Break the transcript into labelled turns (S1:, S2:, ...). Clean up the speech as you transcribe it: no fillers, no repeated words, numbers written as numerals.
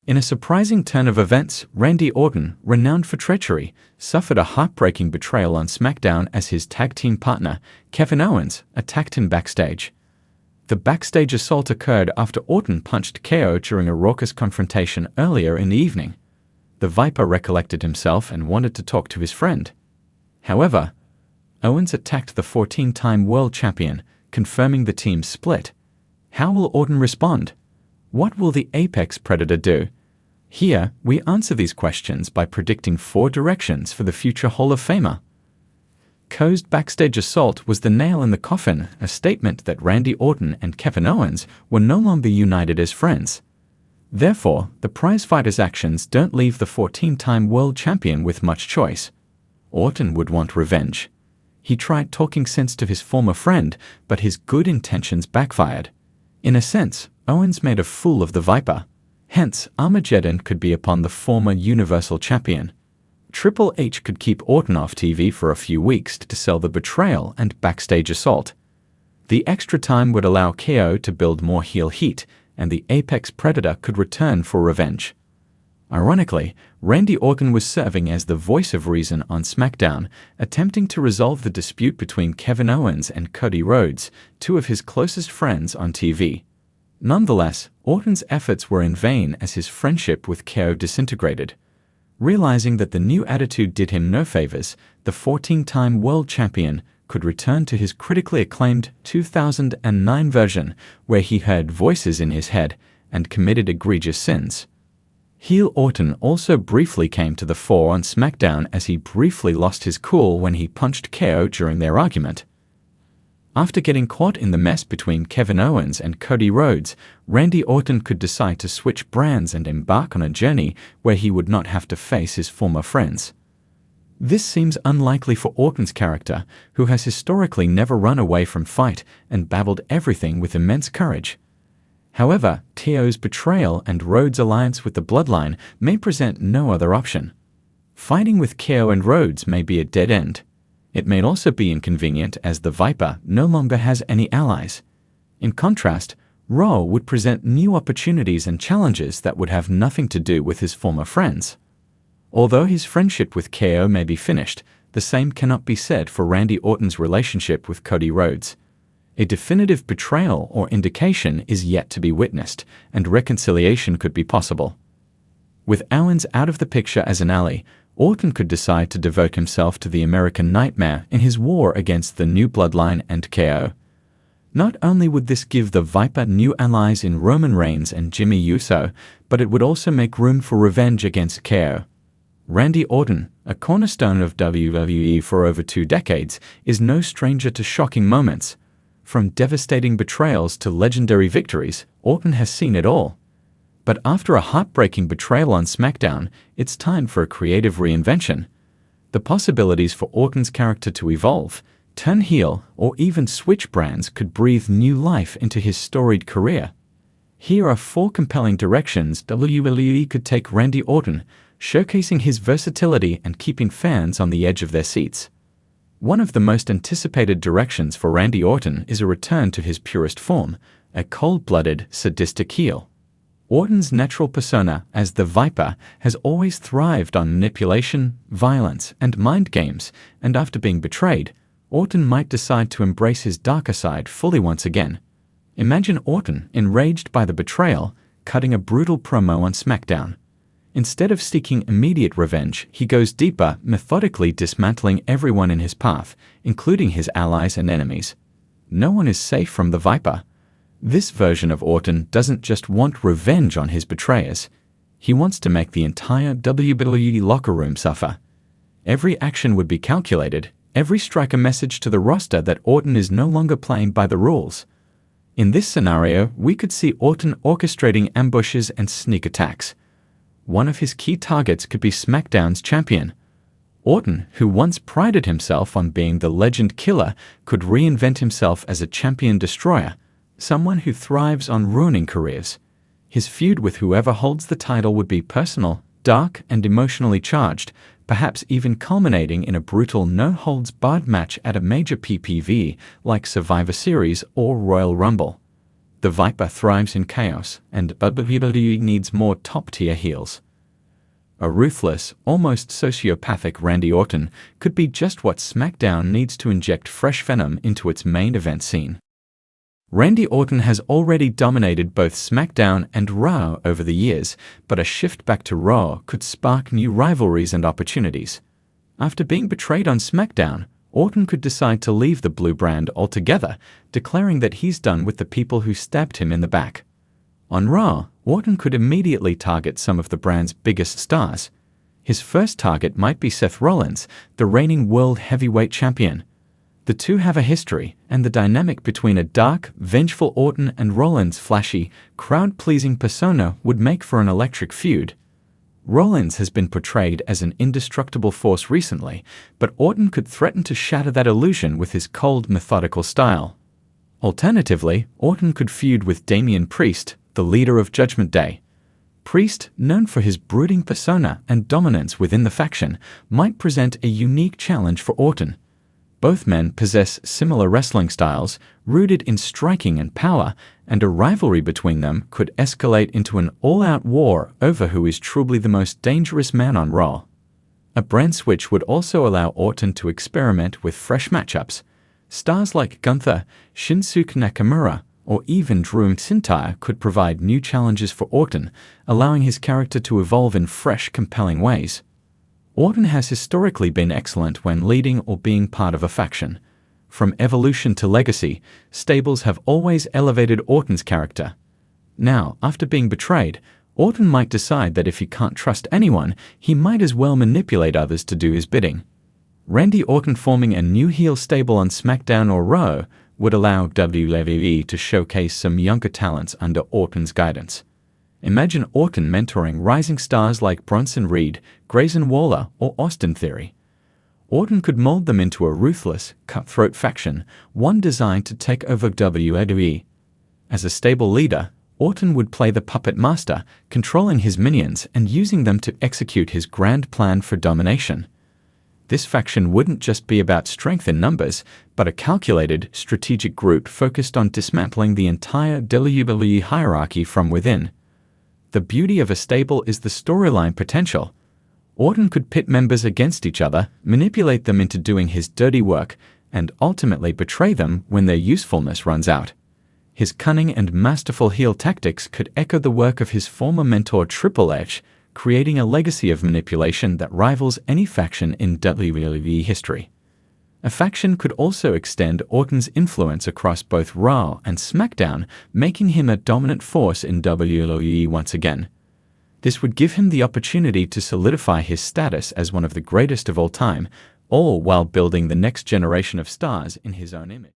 S1: In a surprising turn of events, Randy Orton, renowned for treachery, suffered a heartbreaking betrayal on SmackDown as his tag team partner, Kevin Owens, attacked him backstage. The backstage assault occurred after Orton punched KO during a raucous confrontation earlier in the evening. The Viper recollected himself and wanted to talk to his friend. However, Owens attacked the 14-time world champion, confirming the team's split. How will Orton respond? What will the Apex Predator do? Here, we answer these questions by predicting 4 directions for the future Hall of Famer. KO's backstage assault was the nail in the coffin, a statement that Randy Orton and Kevin Owens were no longer united as friends. Therefore, the prizefighter's actions don't leave the 14-time world champion with much choice. Orton would want revenge. He tried talking sense to his former friend, but his good intentions backfired. In a sense, Owens made a fool of the Viper. Hence, Armageddon could be upon the former Universal Champion. Triple H could keep Orton off TV for a few weeks to sell the betrayal and backstage assault. The extra time would allow KO to build more heel heat, and the Apex Predator could return for revenge. Ironically, Randy Orton was serving as the voice of reason on SmackDown, attempting to resolve the dispute between Kevin Owens and Cody Rhodes, 2 of his closest friends on TV. Nonetheless, Orton's efforts were in vain as his friendship with KO disintegrated. Realizing that the new attitude did him no favors, the 14-time world champion could return to his critically acclaimed 2009 version, where he heard voices in his head and committed egregious sins. Heel Orton also briefly came to the fore on SmackDown as he briefly lost his cool when he punched KO during their argument. After getting caught in the mess between Kevin Owens and Cody Rhodes, Randy Orton could decide to switch brands and embark on a journey where he would not have to face his former friends. This seems unlikely for Orton's character, who has historically never run away from fight and babbled everything with immense courage. However, KO's betrayal and Rhodes' alliance with the Bloodline may present no other option. Fighting with KO and Rhodes may be a dead end. It may also be inconvenient as the Viper no longer has any allies. In contrast, Raw would present new opportunities and challenges that would have nothing to do with his former friends. Although his friendship with KO may be finished, the same cannot be said for Randy Orton's relationship with Cody Rhodes. A definitive betrayal or indication is yet to be witnessed, and reconciliation could be possible. With Owens out of the picture as an ally, Orton could decide to devote himself to the American Nightmare in his war against the new Bloodline and KO. Not only would this give the Viper new allies in Roman Reigns and Jimmy Uso, but it would also make room for revenge against KO. Randy Orton, a cornerstone of WWE for over 2 decades, is no stranger to shocking moments. From devastating betrayals to legendary victories, Orton has seen it all. But after a heartbreaking betrayal on SmackDown, it's time for a creative reinvention. The possibilities for Orton's character to evolve, turn heel, or even switch brands could breathe new life into his storied career. Here are 4 compelling directions WWE could take Randy Orton, showcasing his versatility and keeping fans on the edge of their seats. One of the most anticipated directions for Randy Orton is a return to his purest form, a cold-blooded, sadistic heel. Orton's natural persona as the Viper has always thrived on manipulation, violence, and mind games, and after being betrayed, Orton might decide to embrace his darker side fully once again. Imagine Orton, enraged by the betrayal, cutting a brutal promo on SmackDown. Instead of seeking immediate revenge, he goes deeper, methodically dismantling everyone in his path, including his allies and enemies. No one is safe from the Viper. This version of Orton doesn't just want revenge on his betrayers. He wants to make the entire WWE locker room suffer. Every action would be calculated, every strike a message to the roster that Orton is no longer playing by the rules. In this scenario, we could see Orton orchestrating ambushes and sneak attacks. One of his key targets could be SmackDown's champion. Orton, who once prided himself on being the legend killer, could reinvent himself as a champion destroyer, someone who thrives on ruining careers. His feud with whoever holds the title would be personal, dark, and emotionally charged, perhaps even culminating in a brutal no-holds-barred match at a major PPV like Survivor Series or Royal Rumble. The Viper thrives in chaos, and WWE needs more top-tier heels. A ruthless, almost sociopathic Randy Orton could be just what SmackDown needs to inject fresh venom into its main event scene. Randy Orton has already dominated both SmackDown and Raw over the years, but a shift back to Raw could spark new rivalries and opportunities. After being betrayed on SmackDown, Orton could decide to leave the blue brand altogether, declaring that he's done with the people who stabbed him in the back. On Raw, Orton could immediately target some of the brand's biggest stars. His first target might be Seth Rollins, the reigning World Heavyweight Champion. The two have a history, and the dynamic between a dark, vengeful Orton and Rollins' flashy, crowd-pleasing persona would make for an electric feud. Rollins has been portrayed as an indestructible force recently, but Orton could threaten to shatter that illusion with his cold, methodical style. Alternatively, Orton could feud with Damian Priest, the leader of Judgment Day. Priest, known for his brooding persona and dominance within the faction, might present a unique challenge for Orton. Both men possess similar wrestling styles, rooted in striking and power, and a rivalry between them could escalate into an all-out war over who is truly the most dangerous man on Raw. A brand switch would also allow Orton to experiment with fresh matchups. Stars like Gunther, Shinsuke Nakamura, or even Drew McIntyre could provide new challenges for Orton, allowing his character to evolve in fresh, compelling ways. Orton has historically been excellent when leading or being part of a faction. From evolution to legacy, stables have always elevated Orton's character. Now, after being betrayed, Orton might decide that if he can't trust anyone, he might as well manipulate others to do his bidding. Randy Orton forming a new heel stable on SmackDown or Raw would allow WWE to showcase some younger talents under Orton's guidance. Imagine Orton mentoring rising stars like Bronson Reed, Grayson Waller, or Austin Theory. Orton could mold them into a ruthless, cutthroat faction, one designed to take over WWE. As a stable leader, Orton would play the puppet master, controlling his minions and using them to execute his grand plan for domination. This faction wouldn't just be about strength in numbers, but a calculated, strategic group focused on dismantling the entire WWE hierarchy from within. The beauty of a stable is the storyline potential. Orton could pit members against each other, manipulate them into doing his dirty work, and ultimately betray them when their usefulness runs out. His cunning and masterful heel tactics could echo the work of his former mentor Triple H, creating a legacy of manipulation that rivals any faction in WWE history. A faction could also extend Orton's influence across both Raw and SmackDown, making him a dominant force in WWE once again. This would give him the opportunity to solidify his status as one of the greatest of all time, all while building the next generation of stars in his own image.